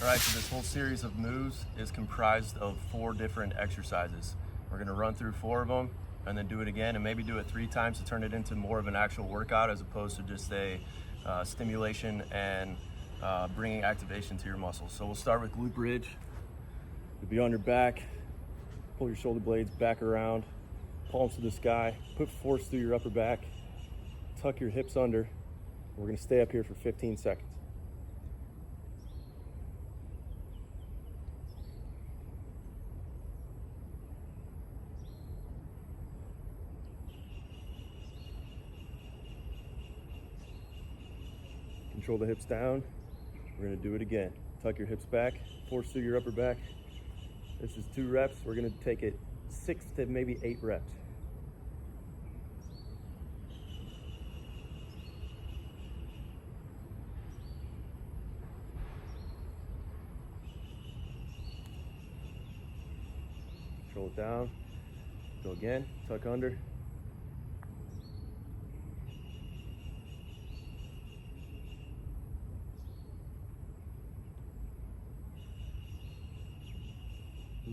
All right, so this whole series of moves is comprised of 4 different exercises. We're gonna run through 4 of them and then do it again, and maybe do it 3 times to turn it into more of an actual workout as opposed to just a stimulation and bringing activation to your muscles. So we'll start with glute bridge. You'll be on your back, pull your shoulder blades back around, palms to the sky, put force through your upper back, tuck your hips under. We're gonna stay up here for 15 seconds. Control the hips down. We're gonna do it again. Tuck your hips back, force through your upper back. This is 2 reps. We're gonna take it 6 to maybe 8 reps. Control it down. Go again, tuck under.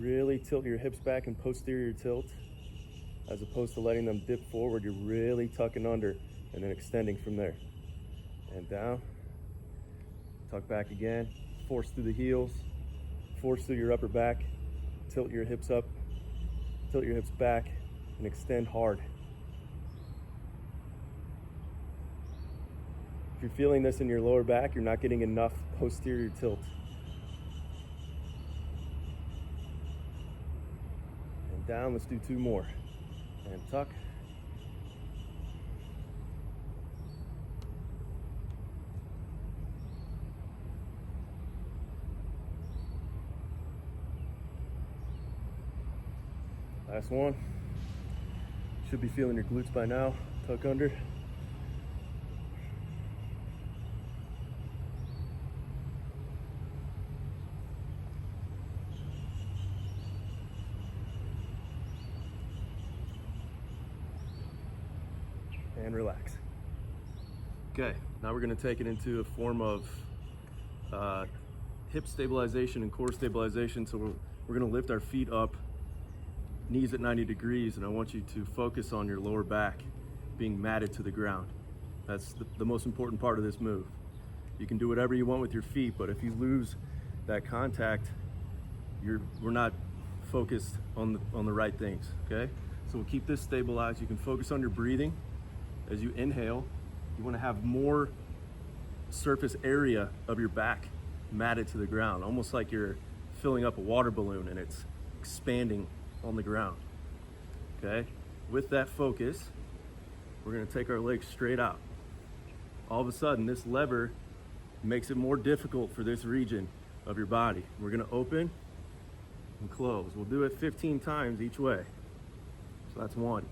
Really tilt your hips back in posterior tilt, as opposed to letting them dip forward. You're really tucking under and then extending from there. And down, tuck back again, force through the heels, force through your upper back, tilt your hips up, tilt your hips back, and extend hard. If you're feeling this in your lower back, you're not getting enough posterior tilt. Down, let's do 2 more. And tuck. Last one. Should be feeling your glutes by now. Tuck under. And relax. Okay, now we're going to take it into a form of hip stabilization and core stabilization. So we're going to lift our feet up, knees at 90 degrees, and I want you to focus on your lower back being matted to the ground. That's the most important part of this move. You can do whatever you want with your feet, but if you lose that contact, we're not focused on the right things, okay? So we'll keep this stabilized. You can focus on your breathing. As you inhale, you want to have more surface area of your back matted to the ground, almost like you're filling up a water balloon and it's expanding on the ground, okay? With that focus, we're going to take our legs straight out. All of a sudden, this lever makes it more difficult for this region of your body. We're going to open and close. We'll do it 15 times each way. So that's 1.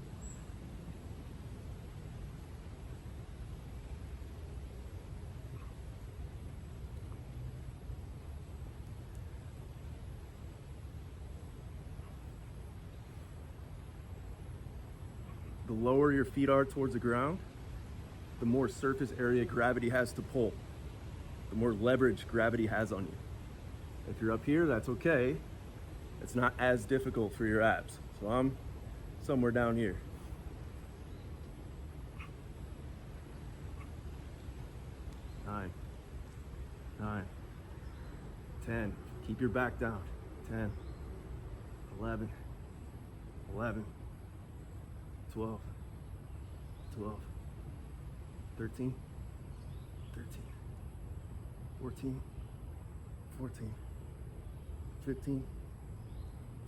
The lower your feet are towards the ground, the more surface area gravity has to pull, the more leverage gravity has on you. If you're up here, that's okay. It's not as difficult for your abs. So I'm somewhere down here. 9, 9, 10. Keep your back down. 10, 11, 11. 12, 12, 13, 13, 14, 14, 15,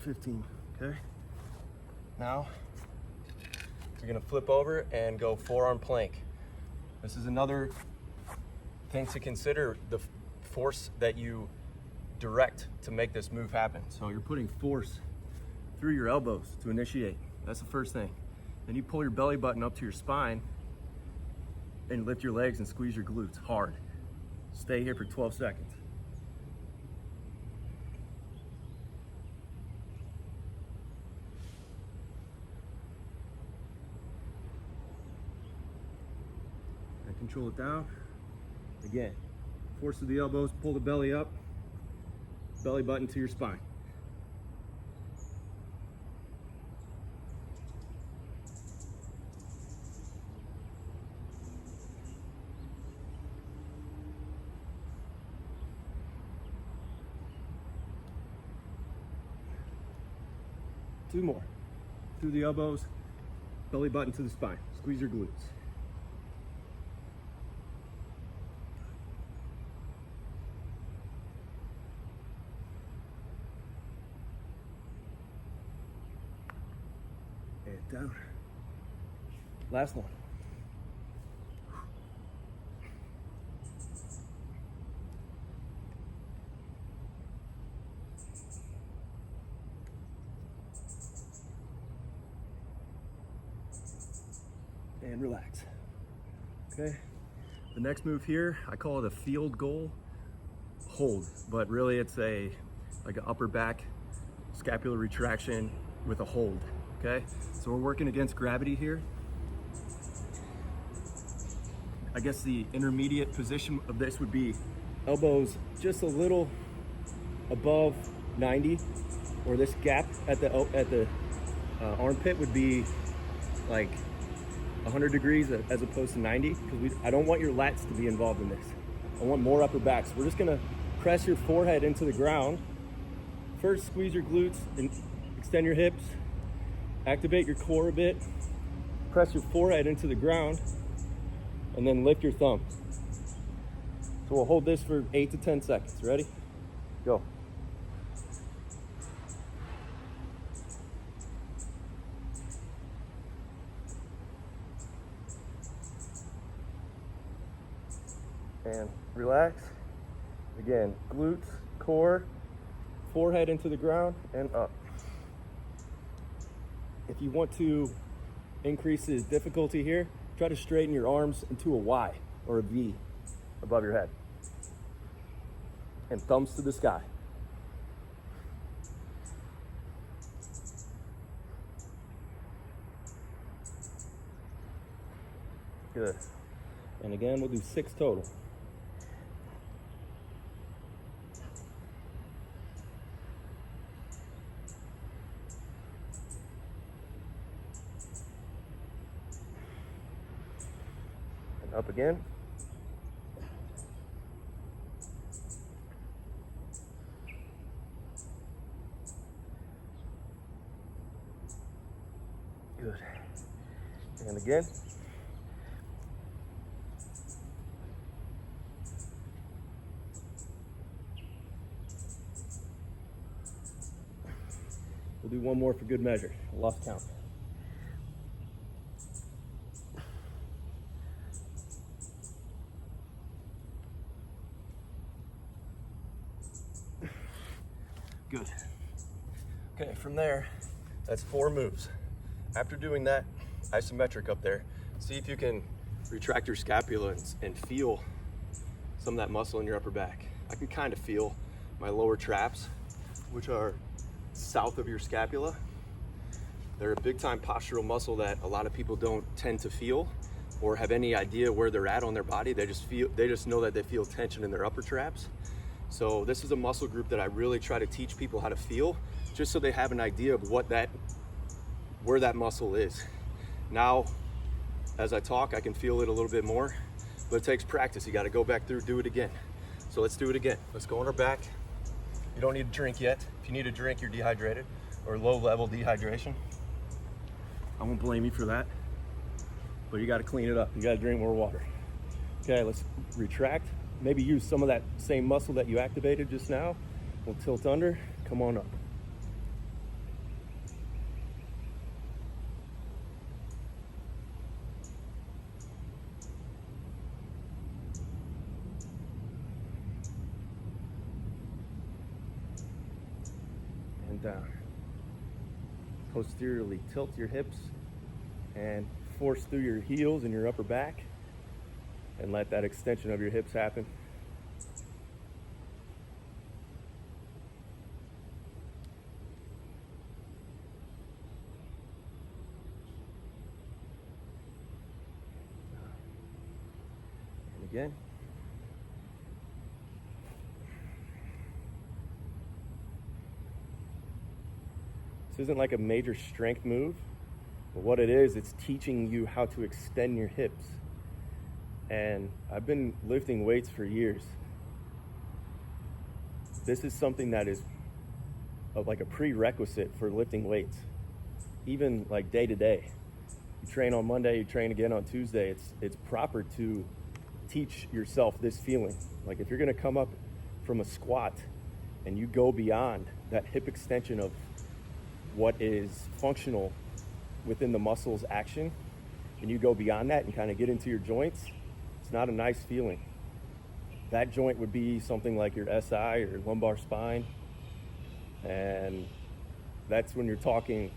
15, okay? Now, you're gonna flip over and go forearm plank. This is another thing to consider, the force that you direct to make this move happen. So you're putting force through your elbows to initiate. That's the first thing. Then you pull your belly button up to your spine and lift your legs and squeeze your glutes hard. Stay here for 12 seconds. And control it down. Again, force through the elbows, pull the belly up, belly button to your spine. Two more. Through the elbows, belly button to the spine. Squeeze your glutes. And down. Last one. And relax. Okay, the next move here, I call it a field goal hold, but really it's like an upper back scapular retraction with a hold. Okay, so we're working against gravity here. I guess the intermediate position of this would be elbows just a little above 90, or this gap at the armpit would be like 100 degrees as opposed to 90, because I don't want your lats to be involved in this. I want more upper back. So we're just gonna press your forehead into the ground. First, squeeze your glutes and extend your hips. Activate your core a bit. Press your forehead into the ground and then lift your thumbs. So we'll hold this for 8 to 10 seconds. Ready? Go. And relax. Again, glutes, core, forehead into the ground and up. If you want to increase the difficulty here, try to straighten your arms into a Y or a V above your head. And thumbs to the sky. Good. And again, we'll do 6 total. And up again. Good. And again. We'll do one more for good measure. I lost count. Good. Okay, from there, that's 4 moves. After doing that, isometric up there, see if you can retract your scapula and feel some of that muscle in your upper back. I can kind of feel my lower traps, which are south of your scapula. They're a big time postural muscle that a lot of people don't tend to feel or have any idea where they're at on their body. They just know that they feel tension in their upper traps. So this is a muscle group that I really try to teach people how to feel, just so they have an idea of where that muscle is. Now, as I talk, I can feel it a little bit more, but it takes practice. You got to go back through, do it again. So let's do it again. Let's go on our back. You don't need a drink yet. If you need a drink, you're dehydrated or low level dehydration. I won't blame you for that, but you got to clean it up. You got to drink more water. Okay, let's retract. Maybe use some of that same muscle that you activated just now. We'll tilt under, come on up. And down. Posteriorly tilt your hips and force through your heels and your upper back. And let that extension of your hips happen. And again. This isn't like a major strength move, but what it is, it's teaching you how to extend your hips. And I've been lifting weights for years. This is something that is like a prerequisite for lifting weights, even like day to day. You train on Monday, you train again on Tuesday. It's proper to teach yourself this feeling. Like if you're gonna come up from a squat and you go beyond that hip extension of what is functional within the muscle's action, and you go beyond that and kind of get into your joints, it's not a nice feeling. That joint would be something like your SI or your lumbar spine, and that's when you're talking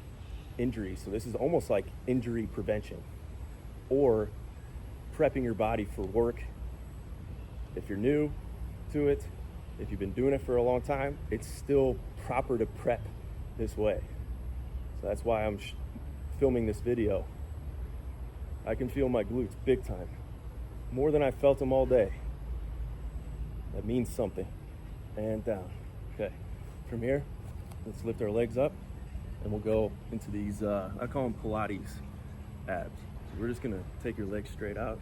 injury. So this is almost like injury prevention or prepping your body for work. If you're new to it, if you've been doing it for a long time, it's still proper to prep this way. So that's why I'm filming this video. I can feel my glutes big time, more than I felt them all day. That means something. And down. Okay, from here, let's lift our legs up and we'll go into these, I call them Pilates abs. So we're just gonna take your legs straight out.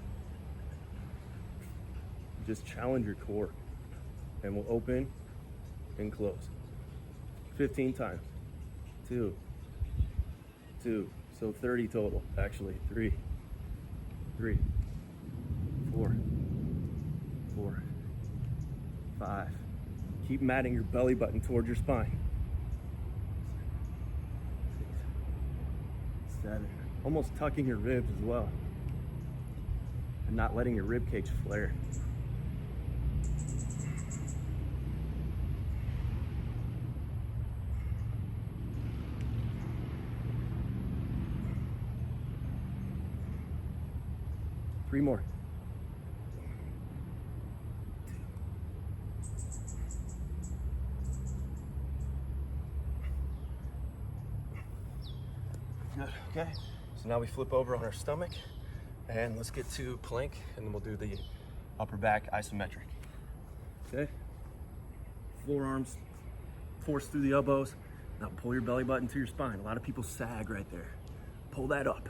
Just challenge your core, and we'll open and close 15 times. 2, so 30 total, actually. 3, 4, 5. Keep matting your belly button towards your spine. 6, 7, almost tucking your ribs as well, and not letting your rib cage flare. 3 more. 2. Good, okay. So now we flip over on our stomach and let's get to plank, and then we'll do the upper back isometric. Okay. Forearms force through the elbows. Now pull your belly button to your spine. A lot of people sag right there. Pull that up.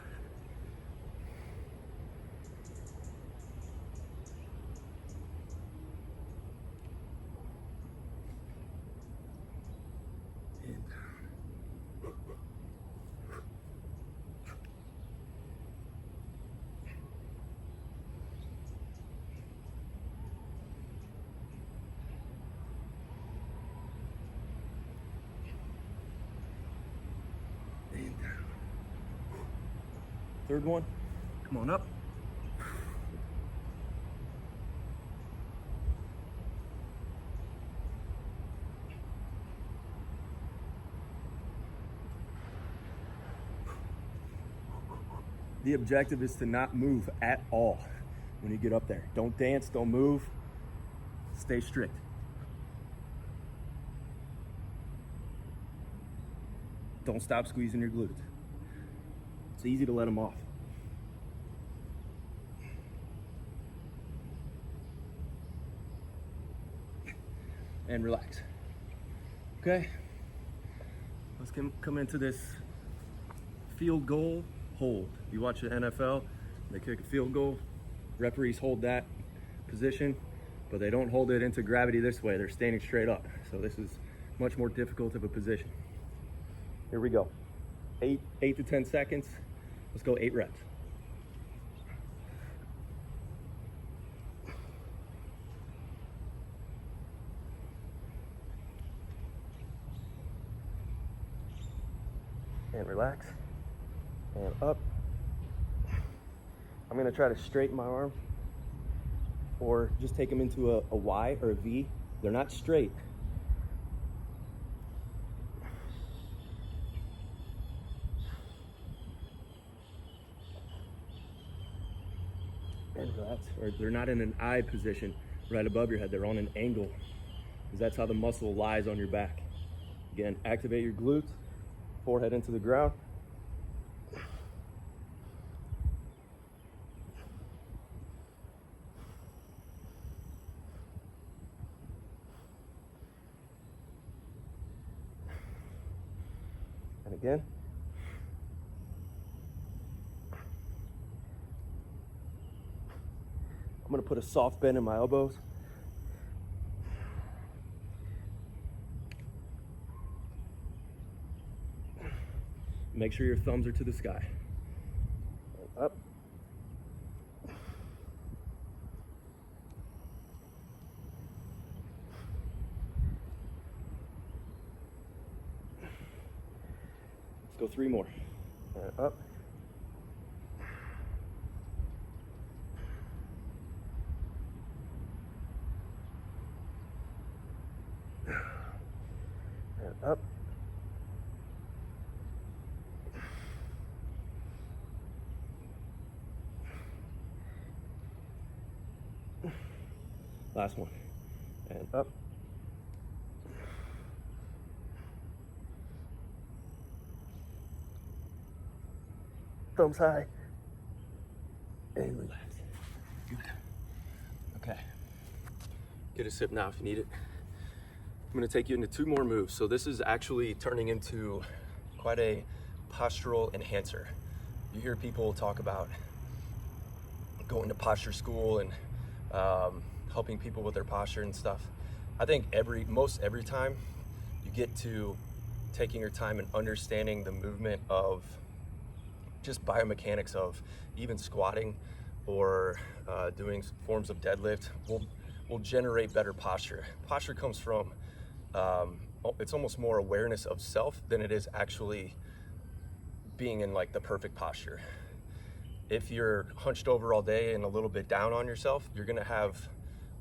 Third one, come on up. The objective is to not move at all when you get up there. Don't dance, don't move, stay strict. Don't stop squeezing your glutes. It's easy to let them off. And relax. Okay, let's come into this field goal hold. You watch the NFL, they kick a field goal, referees hold that position, but they don't hold it into gravity this way. They're standing straight up. So this is much more difficult of a position. Here we go. 8 to 10 seconds. Let's go 8 reps. And relax. And up. I'm gonna try to straighten my arm, or just take them into a Y or a V. They're not straight. And relax. Or they're not in an I position right above your head. They're on an angle, because that's how the muscle lies on your back. Again, activate your glutes, forehead into the ground. And again. I'm gonna put a soft bend in my elbows. Make sure your thumbs are to the sky. And up. Let's go 3 more. And up. And up. Last one. And up. Thumbs high. And relax. Good. Okay. Get a sip now if you need it. I'm going to take you into 2 more moves. So this is actually turning into quite a postural enhancer. You hear people talk about going to posture school and helping people with their posture and stuff. I think every time you get to taking your time and understanding the movement of just biomechanics of even squatting or doing forms of deadlift will generate better posture. Posture comes from it's almost more awareness of self than it is actually being in like the perfect posture. If you're hunched over all day and a little bit down on yourself, you're gonna have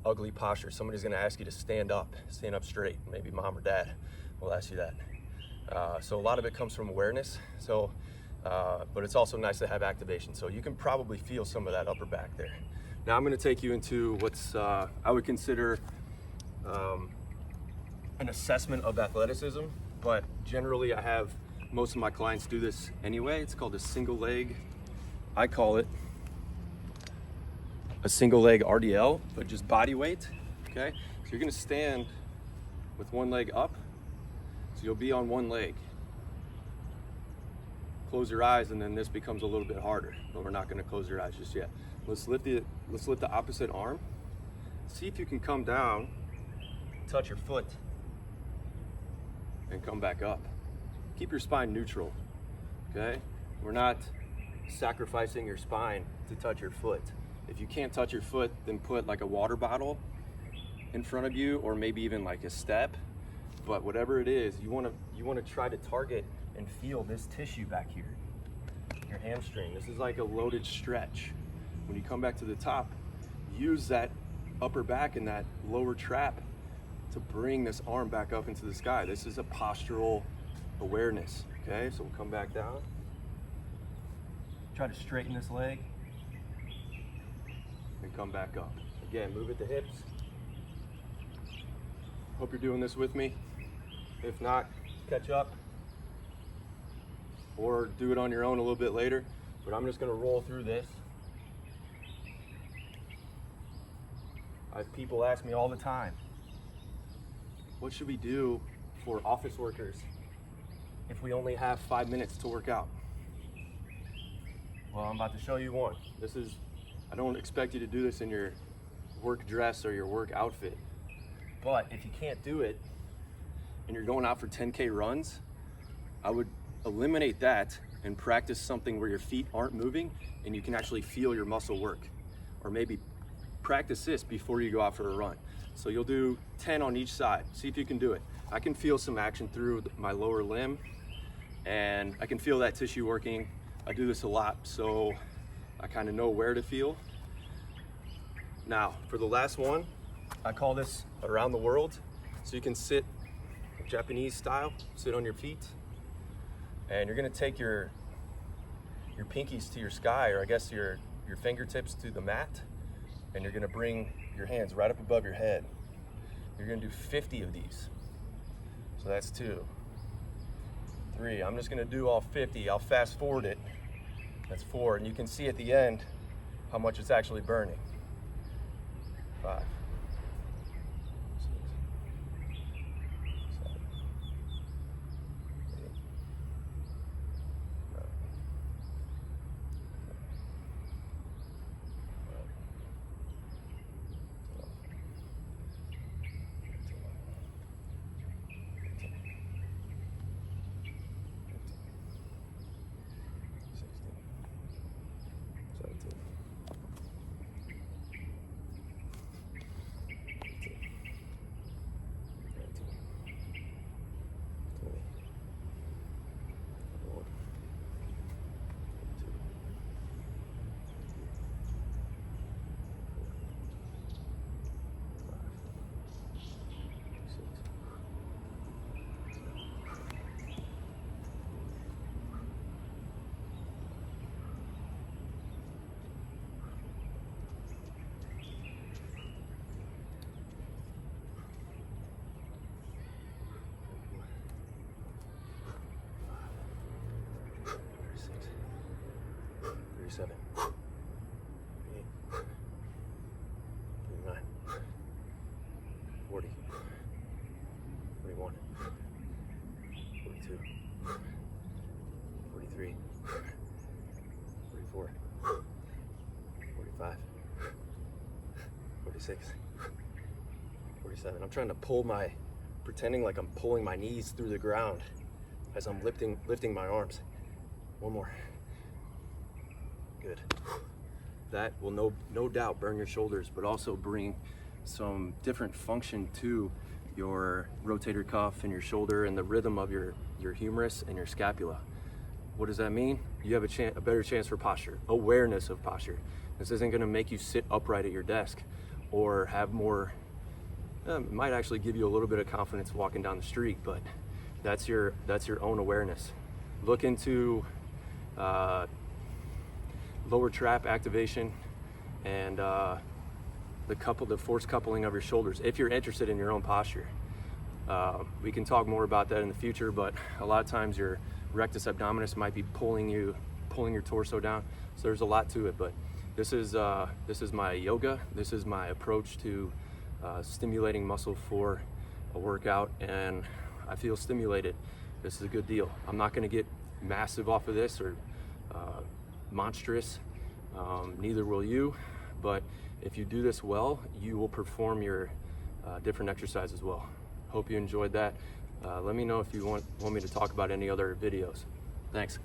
ugly posture. Somebody's gonna ask you to stand up straight. Maybe mom or dad will ask you that. So a lot of it comes from awareness. So, but it's also nice to have activation. So you can probably feel some of that upper back there. Now I'm gonna take you into what's I would consider an assessment of athleticism, but generally I have most of my clients do this anyway. It's called a single leg. I call it a single leg RDL, but just body weight, okay? So you're gonna stand with one leg up, so you'll be on one leg. Close your eyes, and then this becomes a little bit harder, but we're not gonna close your eyes just yet. Let's lift the opposite arm. See if you can come down, touch your foot, and come back up. Keep your spine neutral, okay? We're not sacrificing your spine to touch your foot. If you can't touch your foot, then put like a water bottle in front of you, or maybe even like a step. But whatever it is, you want to try to target and feel this tissue back here, your hamstring. This is like a loaded stretch. When you come back to the top, use that upper back and that lower trap to bring this arm back up into the sky. This is a postural awareness, okay? So we'll come back down. Try to straighten this leg and come back up. Again, move at the hips. Hope you're doing this with me. If not, catch up or do it on your own a little bit later, but I'm just gonna roll through this. People ask me all the time, what should we do for office workers if we only have 5 minutes to work out? Well, I'm about to show you one. I don't expect you to do this in your work dress or your work outfit, but if you can't do it and you're going out for 10K runs, I would eliminate that and practice something where your feet aren't moving and you can actually feel your muscle work. Or maybe practice this before you go out for a run. So you'll do 10 on each side. See if you can do it. I can feel some action through my lower limb and I can feel that tissue working. I do this a lot, so I kind of know where to feel. Now, for the last one, I call this around the world. So you can sit Japanese style, sit on your feet, and you're gonna take your pinkies to your sky, or I guess your fingertips to the mat, and you're gonna bring your hands right up above your head. You're gonna do 50 of these. So that's 2, 3. I'm just gonna do all 50. I'll fast forward it. That's 4, and you can see at the end how much it's actually burning. 5, 6, 7, 8, 41, 42, 43, 44, 45, 46, 47. I'm trying to pretending like I'm pulling my knees through the ground as I'm lifting my arms. One more. Good. That will no doubt burn your shoulders, but also bring some different function to your rotator cuff and your shoulder and the rhythm of your humerus and your scapula. What does that mean? You have a better chance for posture, awareness of posture. This isn't going to make you sit upright at your desk or have more, it might actually give you a little bit of confidence walking down the street, but that's your own awareness. Look into lower trap activation and the force coupling of your shoulders if you're interested in your own posture. We can talk more about that in the future, but a lot of times your rectus abdominis might be pulling your torso down. So there's a lot to it, but this is my yoga. This is my approach to stimulating muscle for a workout, and I feel stimulated. This is a good deal. I'm not going to get massive off of this or monstrous. Neither will you, but if you do this well, you will perform your different exercises well. Hope you enjoyed that. Let me know if you want me to talk about any other videos. Thanks.